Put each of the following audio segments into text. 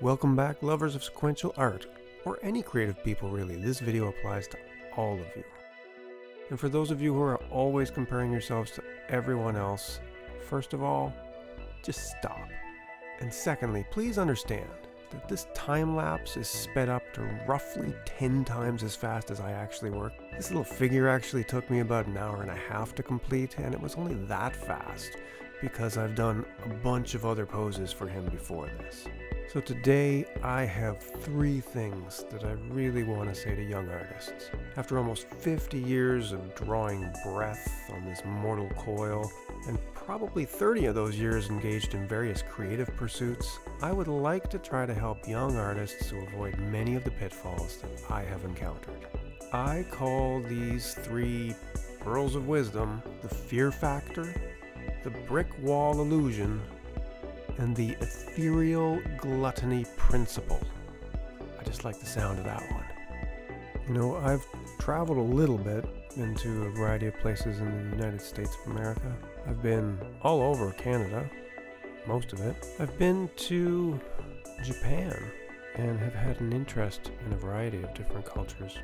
Welcome back, lovers of sequential art, or any creative people really. This video applies to all of you. And for those of you who are always comparing yourselves to everyone else, first of all, just stop. And secondly, please understand that this time lapse is sped up to roughly 10 times as fast as I actually work. This little figure actually took me about an hour and a half to complete, and it was only that fast because I've done a bunch of other poses for him before this. So today I have 3 things that I really want to say to young artists. After almost 50 years of drawing breath on this mortal coil, and probably 30 of those years engaged in various creative pursuits, I would like to try to help young artists to avoid many of the pitfalls that I have encountered. I call these 3 pearls of wisdom the fear factor, the brick wall illusion, and the ethereal gluttony principle. I just like the sound of that one. You know, I've traveled a little bit into a variety of places in the United States of America. I've been all over Canada, most of it. I've been to Japan and have had an interest in a variety of different cultures.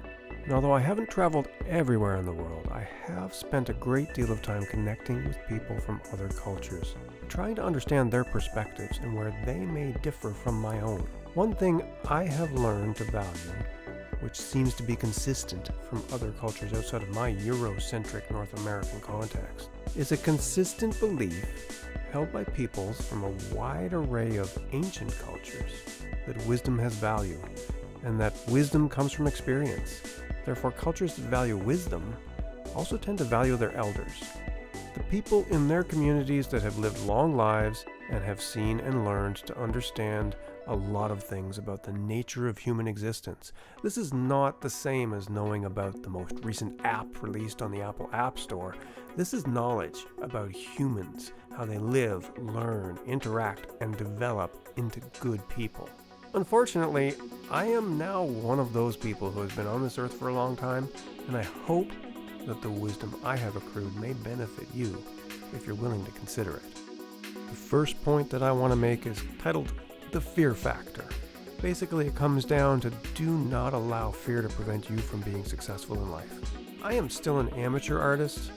And although I haven't traveled everywhere in the world, I have spent a great deal of time connecting with people from other cultures, trying to understand their perspectives and where they may differ from my own. One thing I have learned to value, which seems to be consistent from other cultures outside of my Eurocentric North American context, is a consistent belief held by peoples from a wide array of ancient cultures that wisdom has value, and that wisdom comes from experience. Therefore, cultures that value wisdom also tend to value their elders, the people in their communities that have lived long lives and have seen and learned to understand a lot of things about the nature of human existence. This is not the same as knowing about the most recent app released on the Apple App Store. This is knowledge about humans, how they live, learn, interact, and develop into good people. Unfortunately, I am now one of those people who has been on this earth for a long time, and I hope that the wisdom I have accrued may benefit you if you're willing to consider it. The first point that I want to make is titled The Fear Factor. Basically, it comes down to do not allow fear to prevent you from being successful in life. I am still an amateur artist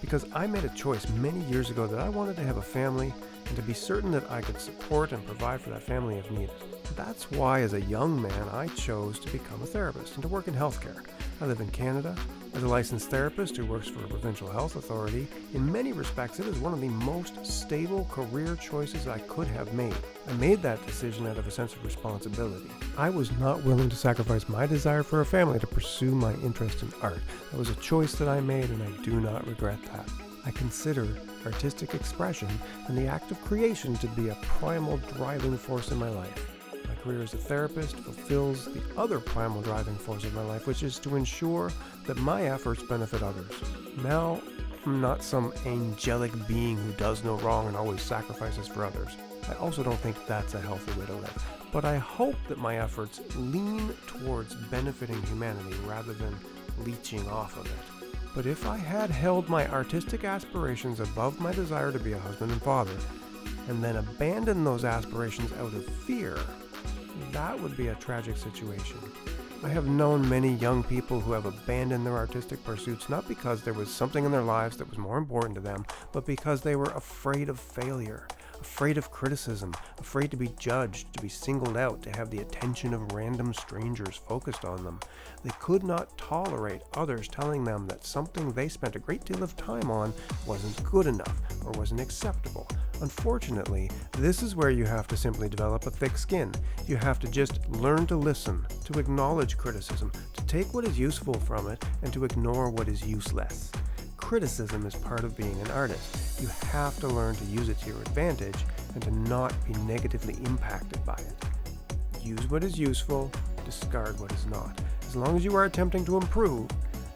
because I made a choice many years ago that I wanted to have a family and to be certain that I could support and provide for that family if needed. That's why, as a young man, I chose to become a therapist and to work in healthcare. I live in Canada. As a licensed therapist who works for a provincial health authority, in many respects it is one of the most stable career choices I could have made. I made that decision out of a sense of responsibility. I was not willing to sacrifice my desire for a family to pursue my interest in art. That was a choice that I made, and I do not regret that. I consider artistic expression and the act of creation to be a primal driving force in my life. My career as a therapist fulfills the other primal driving force of my life, which is to ensure that my efforts benefit others. Now, I'm not some angelic being who does no wrong and always sacrifices for others. I also don't think that's a healthy way to live. But I hope that my efforts lean towards benefiting humanity rather than leeching off of it. But if I had held my artistic aspirations above my desire to be a husband and father, and then abandoned those aspirations out of fear, that would be a tragic situation. I have known many young people who have abandoned their artistic pursuits not because there was something in their lives that was more important to them, but because they were afraid of failure, afraid of criticism, afraid to be judged, to be singled out, to have the attention of random strangers focused on them. They could not tolerate others telling them that something they spent a great deal of time on wasn't good enough or wasn't acceptable. Unfortunately, this is where you have to simply develop a thick skin. You have to just learn to listen, to acknowledge criticism, to take what is useful from it, and to ignore what is useless. Criticism is part of being an artist. You have to learn to use it to your advantage and to not be negatively impacted by it. Use what is useful, discard what is not. As long as you are attempting to improve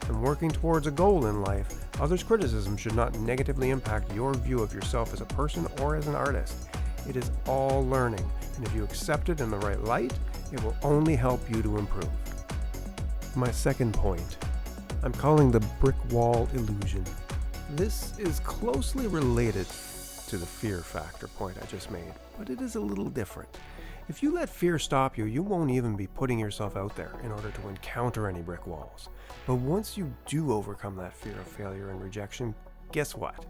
and working towards a goal in life, others' criticism should not negatively impact your view of yourself as a person or as an artist. It is all learning, and if you accept it in the right light, it will only help you to improve. My second point, I'm calling the brick wall illusion. This is closely related to the fear factor point I just made, but it is a little different. If you let fear stop you, you won't even be putting yourself out there in order to encounter any brick walls. But once you do overcome that fear of failure and rejection, guess what?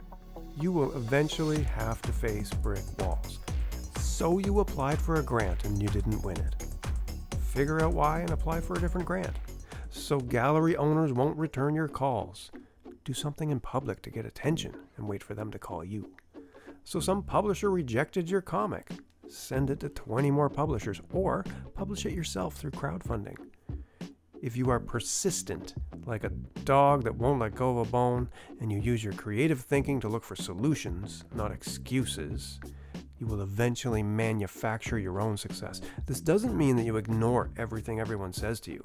You will eventually have to face brick walls. So you applied for a grant and you didn't win it. Figure out why and apply for a different grant. So gallery owners won't return your calls. Do something in public to get attention and wait for them to call you. So some publisher rejected your comic. Send it to 20 more publishers or publish it yourself through crowdfunding. If you are persistent, like a dog that won't let go of a bone, and you use your creative thinking to look for solutions, not excuses, you will eventually manufacture your own success. This doesn't mean that you ignore everything everyone says to you.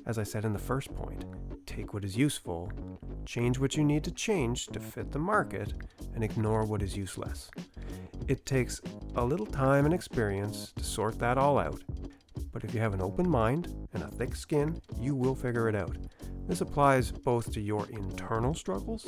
As I said in the first point, take what is useful, change what you need to change to fit the market, and ignore what is useless. It takes a little time and experience to sort that all out, but if you have an open mind and a thick skin, you will figure it out. This applies both to your internal struggles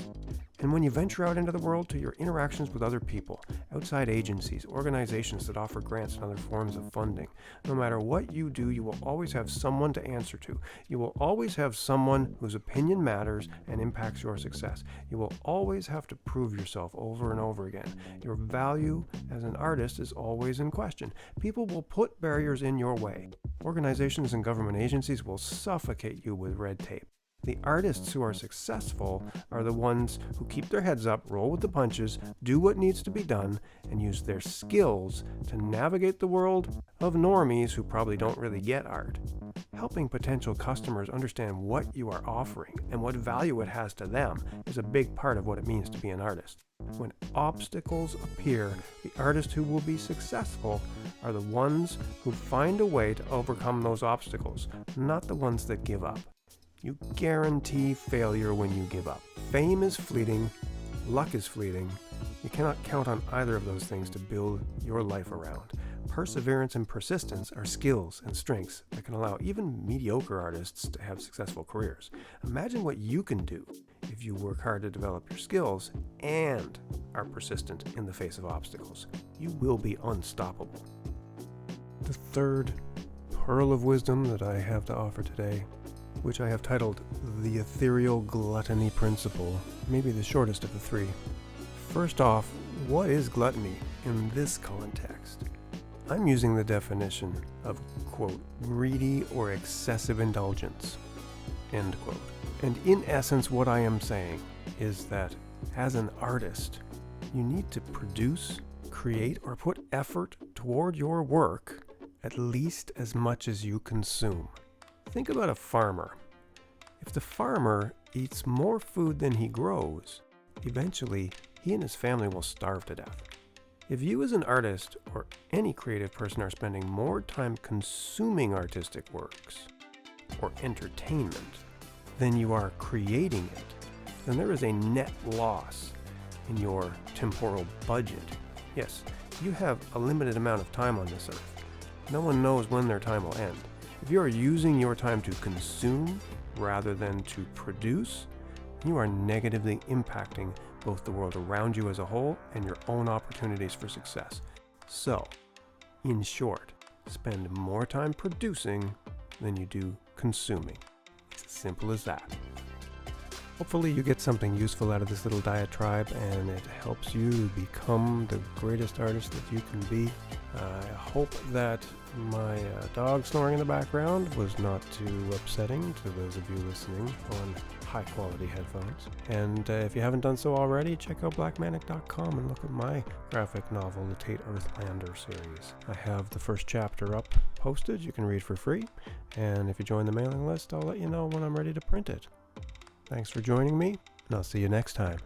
and when you venture out into the world to your interactions with other people, outside agencies, organizations that offer grants and other forms of funding. No matter what you do, you will always have someone to answer to. You will always have someone whose opinion matters and impacts your success. You will always have to prove yourself over and over again. Your value as an artist is always in question. People will put barriers in your way. Organizations and government agencies will suffocate you with red tape. The artists who are successful are the ones who keep their heads up, roll with the punches, do what needs to be done, and use their skills to navigate the world of normies who probably don't really get art. Helping potential customers understand what you are offering and what value it has to them is a big part of what it means to be an artist. When obstacles appear, the artists who will be successful are the ones who find a way to overcome those obstacles, not the ones that give up. You guarantee failure when you give up. Fame is fleeting, luck is fleeting. You cannot count on either of those things to build your life around. Perseverance and persistence are skills and strengths that can allow even mediocre artists to have successful careers. Imagine what you can do if you work hard to develop your skills and are persistent in the face of obstacles. You will be unstoppable. The third pearl of wisdom that I have to offer today, which I have titled The Ethereal Gluttony Principle, maybe the shortest of the three. First off, what is gluttony in this context? I'm using the definition of, quote, greedy or excessive indulgence, end quote. And in essence, what I am saying is that as an artist, you need to produce, create, or put effort toward your work at least as much as you consume. Think about a farmer. If the farmer eats more food than he grows, eventually he and his family will starve to death. If you as an artist or any creative person are spending more time consuming artistic works or entertainment than you are creating it, then there is a net loss in your temporal budget. Yes, you have a limited amount of time on this earth. No one knows when their time will end. If you are using your time to consume rather than to produce, you are negatively impacting both the world around you as a whole and your own opportunities for success. So, in short, spend more time producing than you do consuming. It's as simple as that. Hopefully you get something useful out of this little diatribe and it helps you become the greatest artist that you can be. I hope that my dog snoring in the background was not too upsetting to those of you listening on high quality headphones. And if you haven't done so already, check out Blackmanic.com and look at my graphic novel, the Tate Earthlander series. I have the first chapter up posted, you can read for free. And if you join the mailing list, I'll let you know when I'm ready to print it. Thanks for joining me, and I'll see you next time.